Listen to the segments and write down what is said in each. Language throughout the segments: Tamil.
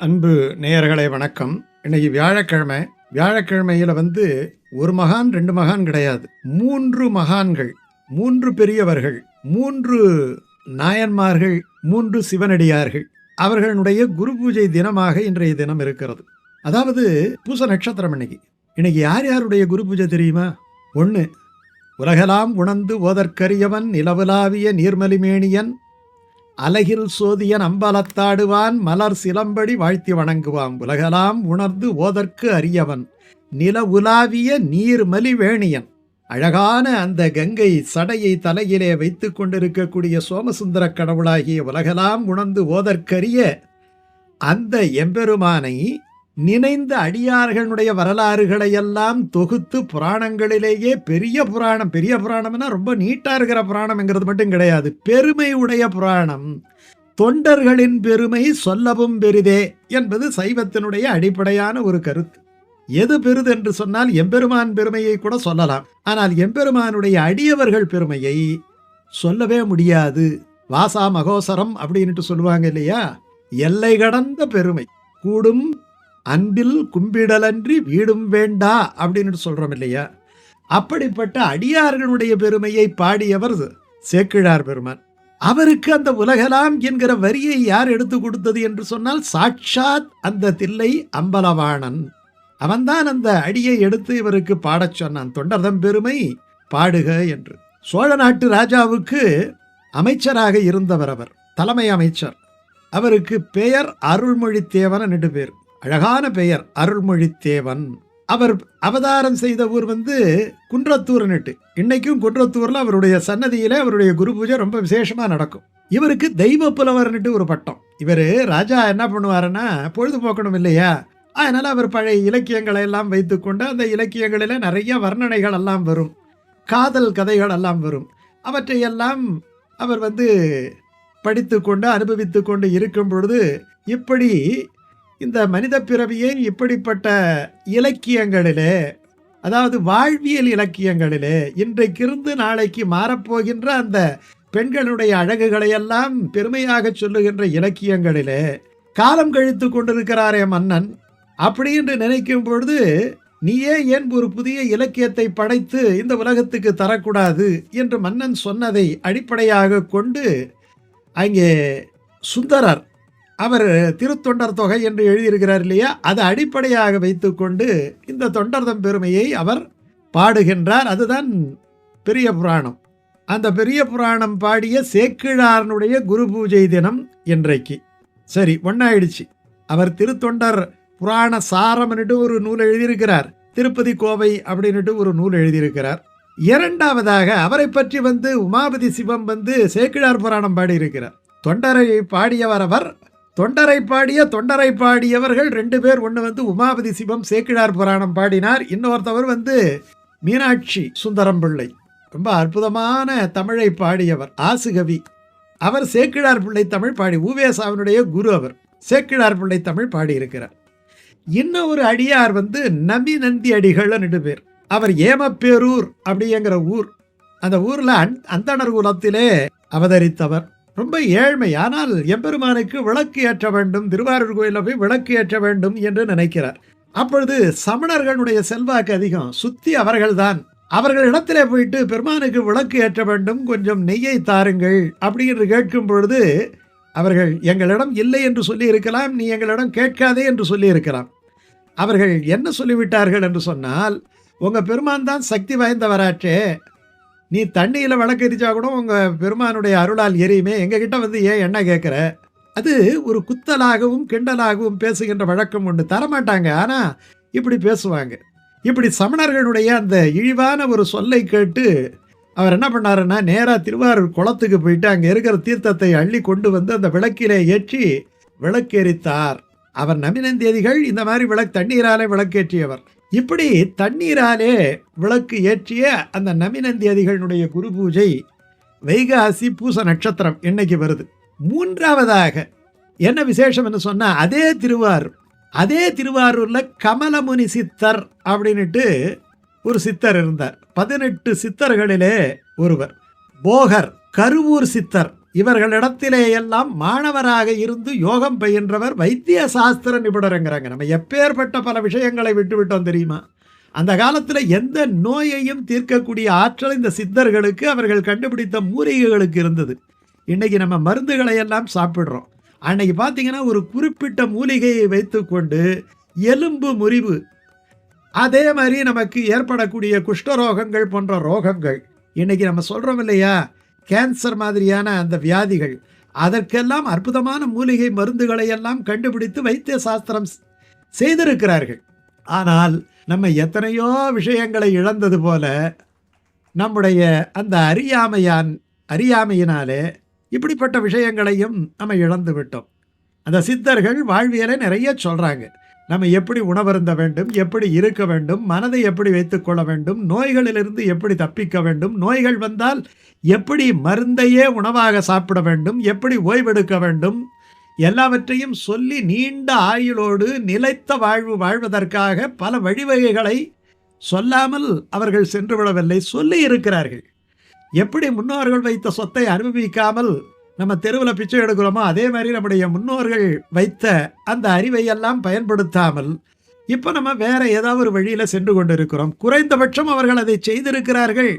அன்பு நேயர்களே வணக்கம். இன்னைக்கு வியாழக்கிழமை. வியாழக்கிழமையில் ஒரு மகான் 2 மகான் கிடையாது, 3 மகான்கள், 3 பெரியவர்கள், 3 நாயன்மார்கள், 3 சிவனடியார்கள் அவர்களுடைய குரு பூஜை தினமாக இன்றைய தினம் இருக்கிறது. அதாவது பூச நட்சத்திரம். இன்னைக்கு யார் யாருடைய குரு பூஜை தெரியுமா? 1, உலகெல்லாம் உணர்ந்து ஓதற்கரியவன் நிலவுலாவிய நீர்மலிமேனியன் அலகில் சோதியன் அம்பலத்தாடுவான் மலர் சிலம்படி வாழ்த்தி வணங்குவான். உலகெல்லாம் உணர்ந்து ஓதற்கு அரியவன் நில உலாவிய நீர்மலி வேணியன். அழகான அந்த கங்கை சடையை தலையிலே வைத்து கொண்டிருக்கக்கூடிய சோமசுந்தர கடவுளாகிய உலகெல்லாம் உணர்ந்து ஓதற்கரிய அந்த எம்பெருமானை நினைந்த அடியார்களுடைய வரலாறுகளையெல்லாம் தொகுத்து புராணங்களிலேயே பெரிய புராணம். பெரிய புராணம்னா ரொம்ப நீட்டா இருக்கிற புராணம்ங்கிறது மட்டும் கிடையாது, பெருமை உடைய புராணம். தொண்டர்களின் பெருமை சொல்லவும் பெரிதே என்பது சைவத்தினுடைய அடிப்படையான ஒரு கருத்து. எது பெரிது என்று சொன்னால் எம்பெருமான் பெருமையை கூட சொல்லலாம், ஆனால் எம்பெருமானுடைய அடியவர்கள் பெருமையை சொல்லவே முடியாது. வாசா மகோசரம் அப்படின்ட்டு சொல்லுவாங்க இல்லையா, எல்லை கடந்த பெருமை. கூடும் அன்பில் கும்பிடலன்றி வீடும் வேண்டா அப்படின்னு சொல்றோம் இல்லையா, அப்படிப்பட்ட அடியார்களுடைய பெருமையை பாடியவர் சேக்கிழார் பெருமான். அவருக்கு அந்த உலகலாம் என்கிற வரியை யார் எடுத்து கொடுத்தது என்று சொன்னால் சாட்சாத் அந்த தில்லை அம்பலவாணன். அவன்தான் அந்த அடியை எடுத்து இவருக்கு பாடச் சொன்னான். தொண்டர்தம் பெருமை பாடுக என்று. சோழ நாட்டு ராஜாவுக்கு அமைச்சராக இருந்தவர் அவர், தலைமை அமைச்சர். அவருக்கு பெயர் அருள்மொழித்தேவன் என்று பேர். அழகான பெயர், அருள்மொழித்தேவன். அவர் அவதாரம் செய்த ஊர் குன்றத்தூர்னுட்டு. இன்னைக்கும் குன்றத்தூர்ல அவருடைய சன்னதியில அவருடைய குரு பூஜை ரொம்ப விசேஷமா நடக்கும். இவருக்கு தெய்வ புலவர்னுட்டு ஒரு பட்டம். இவர் ராஜா என்ன பண்ணுவாருன்னா, பொழுதுபோக்கணும் இல்லையா, அதனால அவர் பழைய இலக்கியங்களை எல்லாம் வைத்துக்கொண்டு அந்த இலக்கியங்களில நிறைய வர்ணனைகள் எல்லாம் வரும், காதல் கதைகள் எல்லாம் வரும். அவற்றையெல்லாம் அவர் படித்து கொண்டு அனுபவித்து கொண்டு இருக்கும் பொழுது, இப்படி இந்த மனித பிறவியை இப்படிப்பட்ட இலக்கியங்களிலே, அதாவது வாழ்வியல் இலக்கியங்களிலே, இன்றைக்கிருந்து நாளைக்கு மாறப்போகின்ற அந்த பெண்களுடைய அழகுகளையெல்லாம் பெருமையாக சொல்லுகின்ற இலக்கியங்களிலே காலம் கழித்து கொண்டிருக்கிறாரே மன்னன். அப்படி என்று நினைக்கும் பொழுது, நீயே ஏன் ஒரு புதிய இலக்கியத்தை படைத்து இந்த உலகத்துக்கு தரக்கூடாது என்று மன்னன் சொன்னதை அடிப்படையாக கொண்டு அங்கே சுந்தரர் அவர் திருத்தொண்டர் தொகை என்று எழுதியிருக்கிறார் இல்லையா, அதை அடிப்படையாக வைத்துக்கொண்டு இந்த தொண்டர்தம் பெருமையை அவர் பாடுகின்றார். அதுதான் பெரிய புராணம். அந்த பெரிய புராணம் பாடிய சேக்கிழாரனுடைய குரு பூஜை தினம் இன்றைக்கு. சரி, ஒன்னாயிடுச்சு. அவர் திருத்தொண்டர் புராண சாரம்னுட்டு ஒரு நூல் எழுதியிருக்கிறார், திருப்பதி கோவை அப்படின்னுட்டு ஒரு நூல் எழுதியிருக்கிறார். இரண்டாவதாக அவரை பற்றி உமாபதி சிவம் சேக்கிழார் புராணம் பாடியிருக்கிறார். தொண்டரை பாடியவர் அவர். தொண்டரை பாடியவர்கள் 2 பேர். ஒன்று உமாபதி சிவம் சேக்கிழார் புராணம் பாடினார். இன்னொருத்தவர் மீனாட்சி சுந்தரம் பிள்ளை, ரொம்ப அற்புதமான தமிழை பாடியவர், ஆசுகவி. அவர் சேக்கிழார் பிள்ளை தமிழ் பாடி, உவேசாவினுடைய குரு அவர். சேக்கிழார் பிள்ளை தமிழ் பாடியிருக்கிறார். இன்னும் ஒரு அடியார் நம்பி நந்தி அடிகள்னு பேர். அவர் ஏமப்பேரூர் அப்படிங்கிற ஊர். அந்த ஊர்ல அந்தணர் குலத்திலே அவதரித்தவர். ரொம்ப ஏழ்மை, ஆனால் எம்பெருமானுக்கு விளக்கு ஏற்ற வேண்டும், திருவாரூர் கோயிலில் போய் விளக்கு ஏற்ற வேண்டும் என்று நினைக்கிறார். அப்பொழுது சமணர்களுடைய செல்வாக்கு அதிகம், சுத்தி அவர்கள்தான். அவர்களிடத்திலே போயிட்டு பெருமானுக்கு விளக்கு ஏற்ற வேண்டும், கொஞ்சம் நெய்யை தாருங்கள் அப்படி என்று கேட்கும் பொழுது அவர்கள் எங்களிடம் இல்லை என்று சொல்லி இருக்கலாம், நீ எங்களிடம் கேட்காதே என்று சொல்லி இருக்கலாம். அவர்கள் என்ன சொல்லிவிட்டார்கள் என்று சொன்னால், உங்க பெருமான் தான் சக்தி வாய்ந்தவராற்றே, நீ தண்ணியில் விளக்கரிச்சா கூட உங்கள் பெருமானுடைய அருளால் எரியுமே, எங்ககிட்ட ஏன் என்ன கேட்குற? அது ஒரு குத்தலாகவும் கிண்டலாகவும் பேசுகின்ற வழக்கம் உண்டு. தரமாட்டாங்க, ஆனால் இப்படி பேசுவாங்க. இப்படி சமணர்களுடைய அந்த இழிவான ஒரு சொல்லை கேட்டு அவர் என்ன பண்ணாருன்னா, நேராக திருவாரூர் குளத்துக்கு போயிட்டு அங்கே இருக்கிற தீர்த்தத்தை அள்ளி கொண்டு அந்த விளக்கிலே ஏற்றி விளக்கேறித்தார். அவர் நம்பினந்தியதிகள் இந்த மாதிரி தண்ணீராலே விளக்கேற்றியவர். இப்படி தண்ணீராலே விளக்கு ஏற்றிய அந்த நமினந்தியதிகளுடைய குரு பூஜை வைகாசி பூச நட்சத்திரம் இன்னைக்கு வருது. மூன்றாவதாக என்ன விசேஷம் என்று சொன்னா, அதே திருவாரூர்ல கமலமுனி சித்தர் அப்படின்னுட்டு ஒரு சித்தர் இருந்தார். 18 சித்தர்களிலே ஒருவர். போகர், கருவூர் சித்தர், இவர்களிடத்திலே எல்லாம் மாணவராக இருந்து யோகம் பயின்றவர் வைத்திய சாஸ்திர நிபுணருங்கிறாங்க. நம்ம எப்பேற்பட்ட பல விஷயங்களை விட்டுவிட்டோம் தெரியுமா? அந்த காலத்தில் எந்த நோயையும் தீர்க்கக்கூடிய ஆற்றல் இந்த சித்தர்களுக்கு, அவர்கள் கண்டுபிடித்த மூலிகைகளுக்கு இருந்தது. இன்றைக்கி நம்ம மருந்துகளை எல்லாம் சாப்பிட்றோம். அன்னைக்கு பார்த்தீங்கன்னா ஒரு குறிப்பிட்ட மூலிகையை வைத்துக்கொண்டு எலும்பு முறிவு, அதே மாதிரி நமக்கு ஏற்படக்கூடிய குஷ்டரோகங்கள் போன்ற ரோகங்கள், இன்றைக்கி நம்ம சொல்கிறோம் இல்லையா, கேன்சர் மாதிரியான அந்த வியாதிகள், அதற்கெல்லாம் அற்புதமான மூலிகை மருந்துகளை எல்லாம் கண்டுபிடித்து வைத்திய சாஸ்திரம் செய்திருக்கிறார்கள். ஆனால் நம்ம எத்தனையோ விஷயங்களை இழந்தது போல நம்முடைய அந்த அறியாமையினாலே இப்படிப்பட்ட விஷயங்களையும் நம்ம இழந்து விட்டோம். அந்த சித்தர்கள் வாழ்வியலை நிறைய சொல்கிறாங்க. நம்ம எப்படி உணவருந்த வேண்டும், எப்படி இருக்க வேண்டும், மனதை எப்படி வைத்துக்கொள்ள வேண்டும், நோய்களிலிருந்து எப்படி தப்பிக்க வேண்டும், நோய்கள் வந்தால் எப்படி மருந்தையே உணவாக சாப்பிட வேண்டும், எப்படி ஓய்வெடுக்க வேண்டும், எல்லாவற்றையும் சொல்லி நீண்ட ஆயுளோடு நிலைத்த வாழ்வு வாழ்வதற்காக பல வழிவகைகளை சொல்லாமல் அவர்கள் சென்று விடவில்லை, சொல்லி இருக்கிறார்கள். எப்படி முன்னோர்கள் வைத்த சொத்தை அனுபவிக்காமல் நம்ம தெருவில் பிச்சை எடுக்கிறோமோ, அதே மாதிரி நம்முடைய முன்னோர்கள் வைத்த அந்த அறிவை எல்லாம் பயன்படுத்தாமல் இப்போ நம்ம வேற ஏதாவது ஒரு வழியில் சென்று கொண்டு இருக்கிறோம். குறைந்தபட்சம் அவர்கள் அதை செய்திருக்கிறார்கள்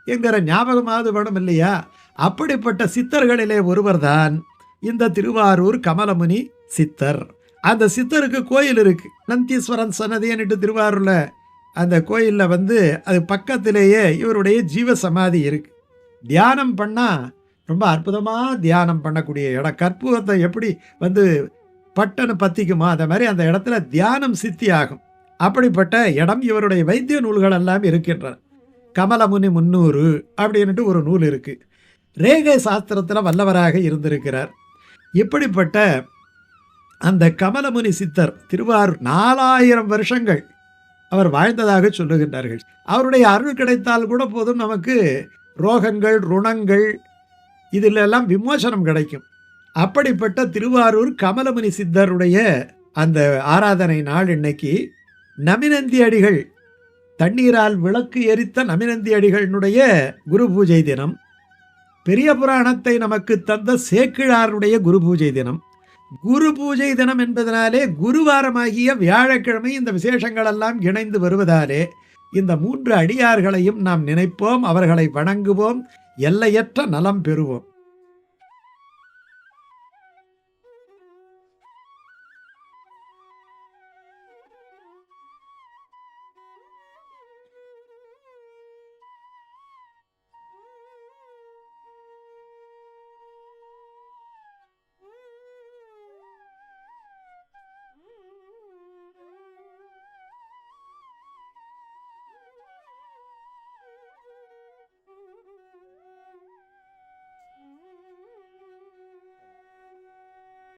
என்கிற ஞாபகமாவது வேணும் இல்லையா? அப்படிப்பட்ட சித்தர்களிலே ஒருவர் தான் இந்த திருவாரூர் கமலமுனி சித்தர். அந்த சித்தருக்கு கோயில் இருக்கு, நந்தீஸ்வரன் சன்னதின்னுட்டு திருவாரூரில் அந்த கோயிலில் அது பக்கத்திலேயே இவருடைய ஜீவ சமாதி இருக்கு. தியானம் பண்ணால் ரொம்ப அற்புதமாக தியானம் பண்ணக்கூடிய இடம். கற்பூரத்தை எப்படி பட்டன்னு பற்றிக்குமோ அதை மாதிரி அந்த இடத்துல தியானம் சித்தி ஆகும். அப்படிப்பட்ட இடம் இவருடைய வைத்திய நூல்கள் எல்லாம் இருக்கின்றன. கமலமுனி 300 அப்படின்ட்டு ஒரு நூல் இருக்குது. ரேகை சாஸ்திரத்தில் வல்லவராக இருந்திருக்கிறார். இப்படிப்பட்ட அந்த கமலமுனி சித்தர் திருவாரூர் 4000 வருஷங்கள் அவர் வாழ்ந்ததாக சொல்லுகின்றார்கள். அவருடைய அருள் கிடைத்தால் கூட போதும், நமக்கு ரோகங்கள் ருணங்கள் இதிலெல்லாம் விமோசனம் கிடைக்கும். அப்படிப்பட்ட திருவாரூர் கமலமுனி சித்தருடைய அந்த ஆராதனை நாள் இன்னைக்கு. நமினந்தி அடிகள், தண்ணீரால் விளக்கு எரித்த நமினந்தி அடிகளினுடைய குரு பூஜை தினம். பெரிய புராணத்தை நமக்கு தந்த சேக்கிழாருடைய குரு பூஜை தினம். குரு பூஜை தினம் என்பதனாலே குருவாரமாகிய வியாழக்கிழமை இந்த விசேஷங்களெல்லாம் இணைந்து வருவதாலே இந்த 3 அடியார்களையும் நாம் நினைப்போம், அவர்களை வணங்குவோம், எல்லையற்ற நலம் பெறுவோம்.